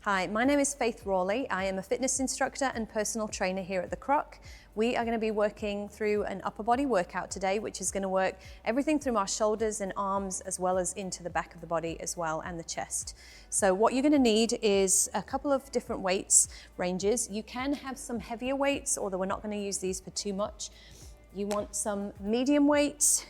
Hi, my name is Faith Rawley. I am a fitness instructor and personal trainer here at the Kroc. We are going to be working through an upper body workout today, which is going to work everything through our shoulders and arms, as well as into the back of the body as well, and the chest. So what you're going to need is a couple of different weights ranges. You can have some heavier weights, although we're not going to use these for too much. You want some medium weights,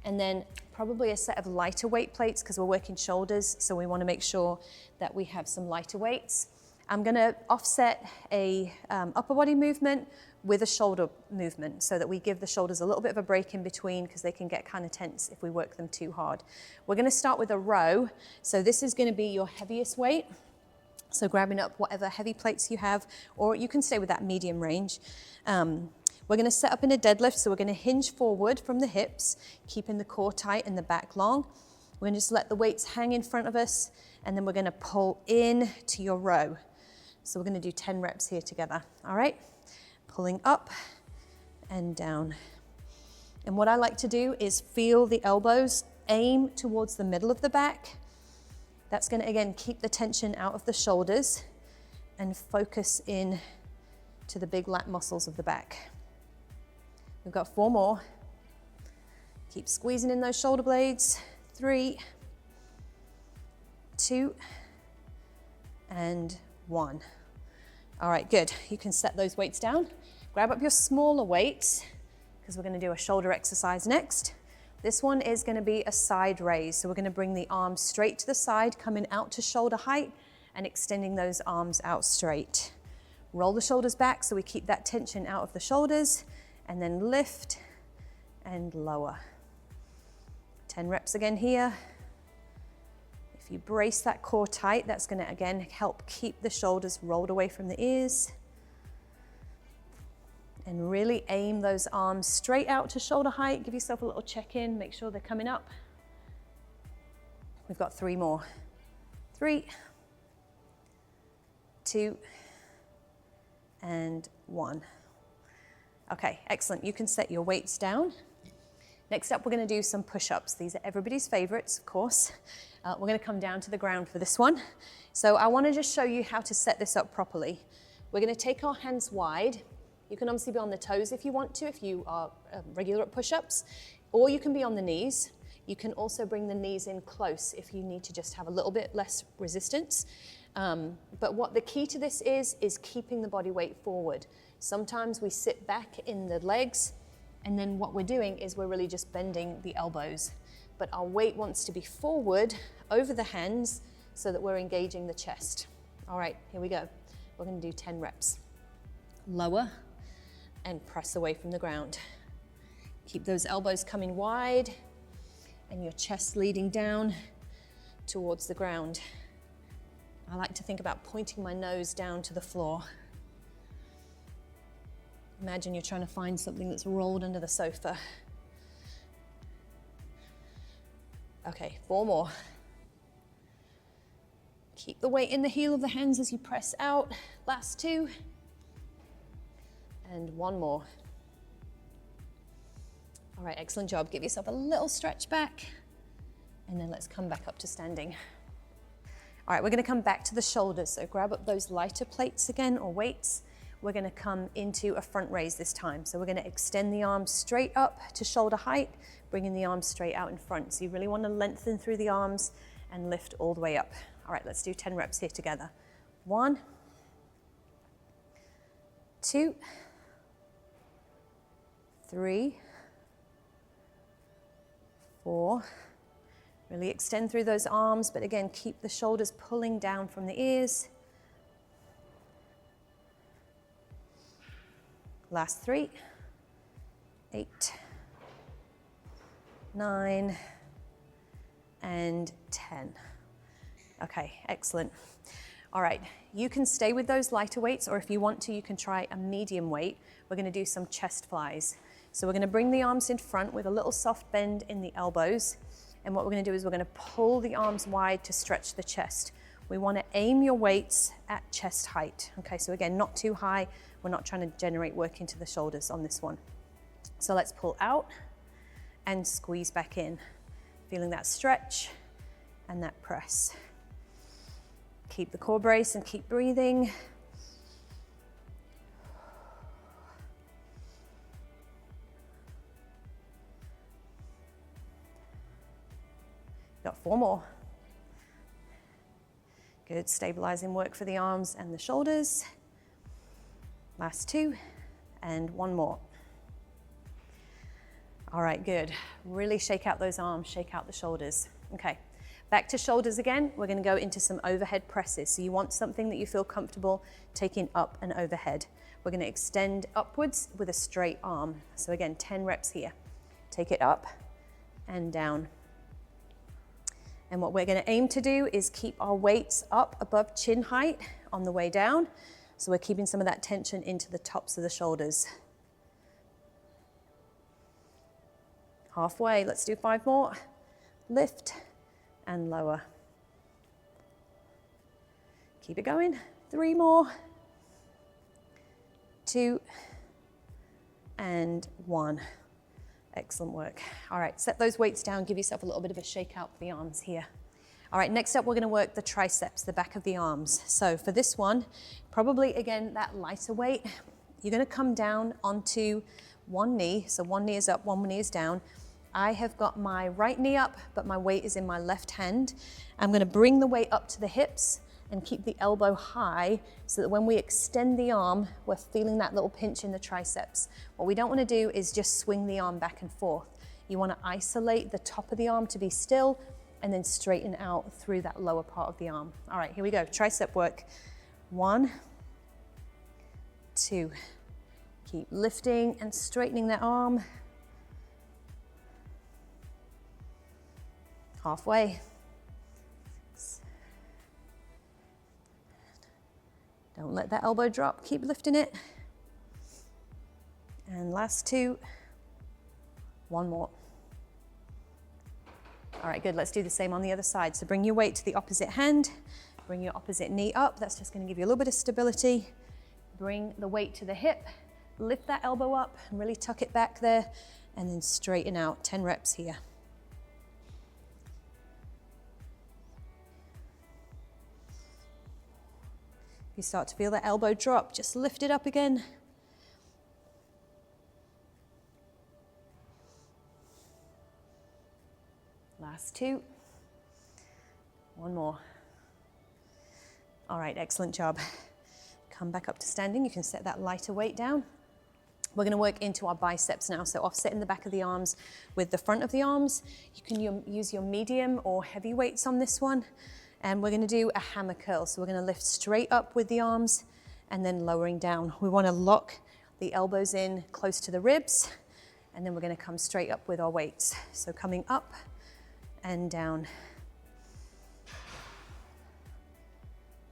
and then probably a set of lighter weight plates because we're working shoulders, so we want to make sure that we have some lighter weights. I'm going to offset a upper body movement with a shoulder movement so that we give the shoulders a little bit of a break in between because they can get kind of tense if we work them too hard. We're going to start with a row. So this is going to be your heaviest weight. So grabbing up whatever heavy plates you have, or you can stay with that medium range. We're going to set up in a deadlift, so we're going to hinge forward from the hips, keeping the core tight and the back long. We're going to just let the weights hang in front of us, and then we're going to pull in to your row. So we're going to do 10 reps here together, all right? Pulling up and down. And what I like to do is feel the elbows, aim towards the middle of the back. That's going to, again, keep the tension out of the shoulders and focus in to the big lat muscles of the back. We've got 4 more. Keep squeezing in those shoulder blades. 3, 2, and 1. All right, good. You can set those weights down. Grab up your smaller weights because we're going to do a shoulder exercise next. This one is going to be a side raise. So we're going to bring the arms straight to the side, coming out to shoulder height and extending those arms out straight. Roll the shoulders back so we keep that tension out of the shoulders, and then lift and lower. 10 reps again here. If you brace that core tight, that's going to again help keep the shoulders rolled away from the ears. And really aim those arms straight out to shoulder height. Give yourself a little check-in, make sure they're coming up. We've got 3 more. 3, 2, and 1. Okay, excellent. You can set your weights down. Next up, we're going to do some push-ups. These are everybody's favorites, of course. We're going to come down to the ground for this one. So I want to just show you how to set this up properly. We're going to take our hands wide. You can obviously be on the toes if you want to, if you are regular at push-ups, or you can be on the knees. You can also bring the knees in close if you need to just have a little bit less resistance. But what the key to this is keeping the body weight forward. Sometimes we sit back in the legs, and then what we're doing is we're really just bending the elbows. But our weight wants to be forward over the hands so that we're engaging the chest. All right, here we go. We're going to do 10 reps. Lower and press away from the ground. Keep those elbows coming wide and your chest leading down towards the ground. I like to think about pointing my nose down to the floor. Imagine you're trying to find something that's rolled under the sofa. Okay, 4 more. Keep the weight in the heel of the hands as you press out. Last 2. And 1 more. All right, excellent job. Give yourself a little stretch back, and then let's come back up to standing. All right, we're going to come back to the shoulders. So grab up those lighter plates again, or weights. We're going to come into a front raise this time. So we're going to extend the arms straight up to shoulder height, bringing the arms straight out in front. So you really want to lengthen through the arms and lift all the way up. All right, let's do 10 reps here together. 1, 2, 3, 4. Really extend through those arms, but again, keep the shoulders pulling down from the ears. Last 3, 8, 9, and 10. Okay, excellent. All right, you can stay with those lighter weights, or if you want to, you can try a medium weight. We're going to do some chest flies. So we're going to bring the arms in front with a little soft bend in the elbows. And what we're going to do is we're going to pull the arms wide to stretch the chest. We want to aim your weights at chest height. Okay, so again, not too high. We're not trying to generate work into the shoulders on this one. So let's pull out and squeeze back in. Feeling that stretch and that press. Keep the core brace and keep breathing. Got 4 more. Good, stabilizing work for the arms and the shoulders. Last 2, and 1 more. All right, good. Really shake out those arms, shake out the shoulders. Okay, back to shoulders again. We're gonna go into some overhead presses. So you want something that you feel comfortable taking up and overhead. We're gonna extend upwards with a straight arm. So again, 10 reps here. Take it up and down. And what we're gonna aim to do is keep our weights up above chin height on the way down. So we're keeping some of that tension into the tops of the shoulders. Halfway, let's do 5 more. Lift and lower. Keep it going. 3 more. 2 and 1. Excellent work. All right, set those weights down, give yourself a little bit of a shake out for the arms here. All right, next up, we're gonna work the triceps, the back of the arms. So for this one, probably again, that lighter weight, you're gonna come down onto one knee. So one knee is up, one knee is down. I have got my right knee up, but my weight is in my left hand. I'm gonna bring the weight up to the hips and keep the elbow high so that when we extend the arm, we're feeling that little pinch in the triceps. What we don't wanna do is just swing the arm back and forth. You wanna isolate the top of the arm to be still and then straighten out through that lower part of the arm. All right, here we go, tricep work. 1, 2. Keep lifting and straightening that arm. Halfway. Don't let that elbow drop, keep lifting it. And last 2, 1 more. All right, good, let's do the same on the other side. So bring your weight to the opposite hand, bring your opposite knee up. That's just gonna give you a little bit of stability. Bring the weight to the hip, lift that elbow up and really tuck it back there, and then straighten out, 10 reps here. If you start to feel that elbow drop, just lift it up again. Last 2. 1 more. All right, excellent job. Come back up to standing. You can set that lighter weight down. We're gonna work into our biceps now. So offsetting the back of the arms with the front of the arms. You can use your medium or heavy weights on this one. And we're gonna do a hammer curl. So we're gonna lift straight up with the arms and then lowering down. We wanna lock the elbows in close to the ribs, and then we're gonna come straight up with our weights. So coming up and down.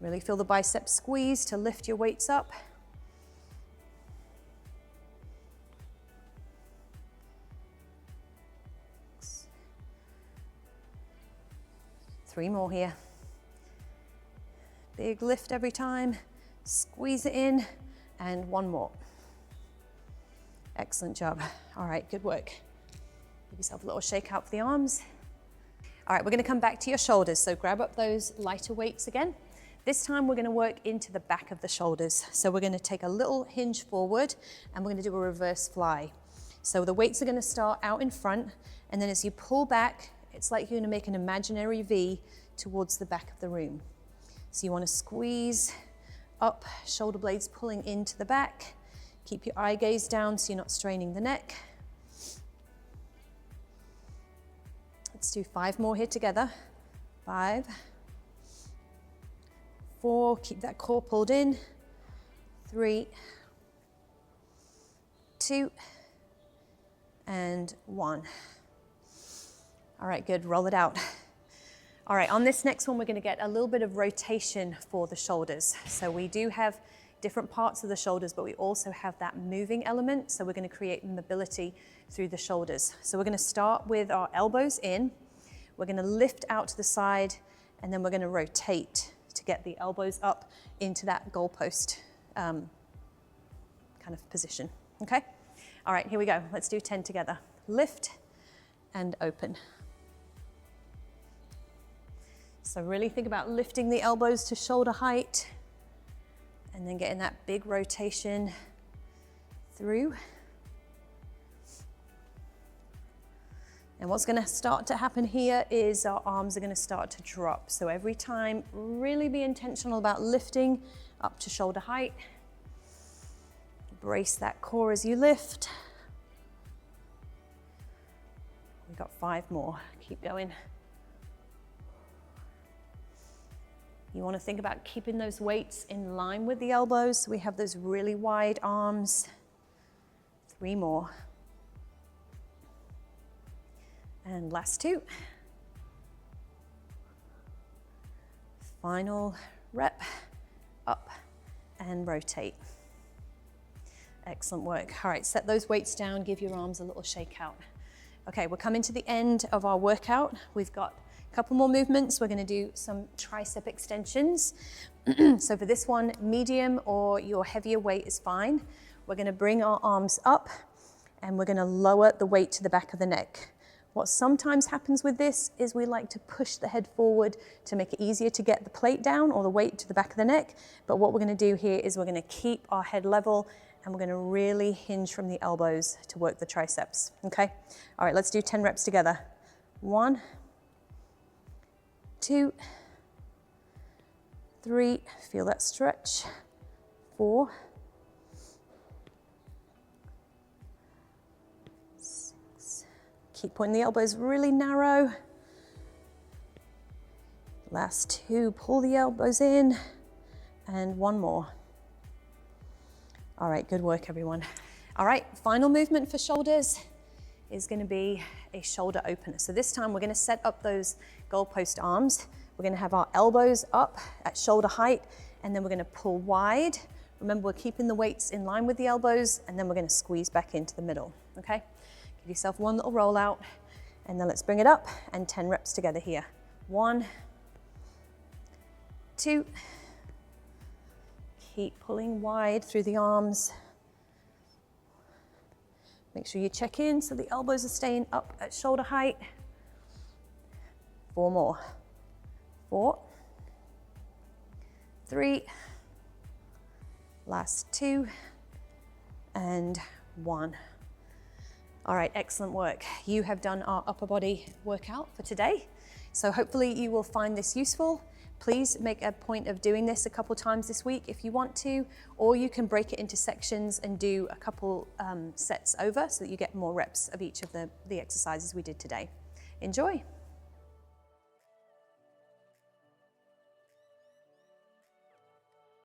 Really feel the biceps squeeze to lift your weights up. Three more here. Big lift every time, squeeze it in, and 1 more. Excellent job. All right, good work. Give yourself a little shake out for the arms. All right, we're gonna come back to your shoulders. So grab up those lighter weights again. This time we're gonna work into the back of the shoulders. So we're gonna take a little hinge forward and we're gonna do a reverse fly. So the weights are gonna start out in front, and then as you pull back, it's like you're gonna make an imaginary V towards the back of the room. So you wanna squeeze up, shoulder blades pulling into the back. Keep your eye gaze down so you're not straining the neck. Let's do 5 more here together. 5, 4, keep that core pulled in. 3, 2, and 1. All right, good, roll it out. All right, on this next one, we're gonna get a little bit of rotation for the shoulders. So we do have different parts of the shoulders, but we also have that moving element. So we're gonna create mobility through the shoulders. So we're gonna start with our elbows in. We're gonna lift out to the side, and then we're gonna rotate to get the elbows up into that goalpost kind of position, okay? All right, here we go. Let's do 10 together. Lift and open. So really think about lifting the elbows to shoulder height and then getting that big rotation through. And what's going to start to happen here is our arms are going to start to drop. So every time, really be intentional about lifting up to shoulder height. Brace that core as you lift. We've got 5 more. Keep going. You want to think about keeping those weights in line with the elbows. So we have those really wide arms. 3 more. And last 2. Final rep, up and rotate. Excellent work. All right, set those weights down, give your arms a little shake out. Okay, we're coming to the end of our workout. We've got a couple more movements. We're gonna do some tricep extensions. So for this one, medium or your heavier weight is fine. We're gonna bring our arms up and we're gonna lower the weight to the back of the neck. What sometimes happens with this is we like to push the head forward to make it easier to get the plate down or the weight to the back of the neck. But what we're gonna do here is we're gonna keep our head level and we're gonna really hinge from the elbows to work the triceps, okay? All right, let's do 10 reps together. 1, 2, 3, feel that stretch. 4, 6, keep pointing the elbows really narrow. Last 2, pull the elbows in, and 1 more. All right, good work, everyone. All right, final movement for shoulders is gonna be a shoulder opener. So this time we're gonna set up those goalpost arms. We're gonna have our elbows up at shoulder height, and then we're gonna pull wide. Remember, we're keeping the weights in line with the elbows, and then we're gonna squeeze back into the middle, okay? Give yourself 1 little roll out, and then let's bring it up, and 10 reps together here. 1, 2, keep pulling wide through the arms. Make sure you check in so the elbows are staying up at shoulder height. 4 more. 4, 3, last 2, and 1. All right, excellent work. You have done our upper body workout for today. So hopefully you will find this useful. Please make a point of doing this a couple times this week if you want to, or you can break it into sections and do a couple sets over so that you get more reps of each of the exercises we did today. Enjoy.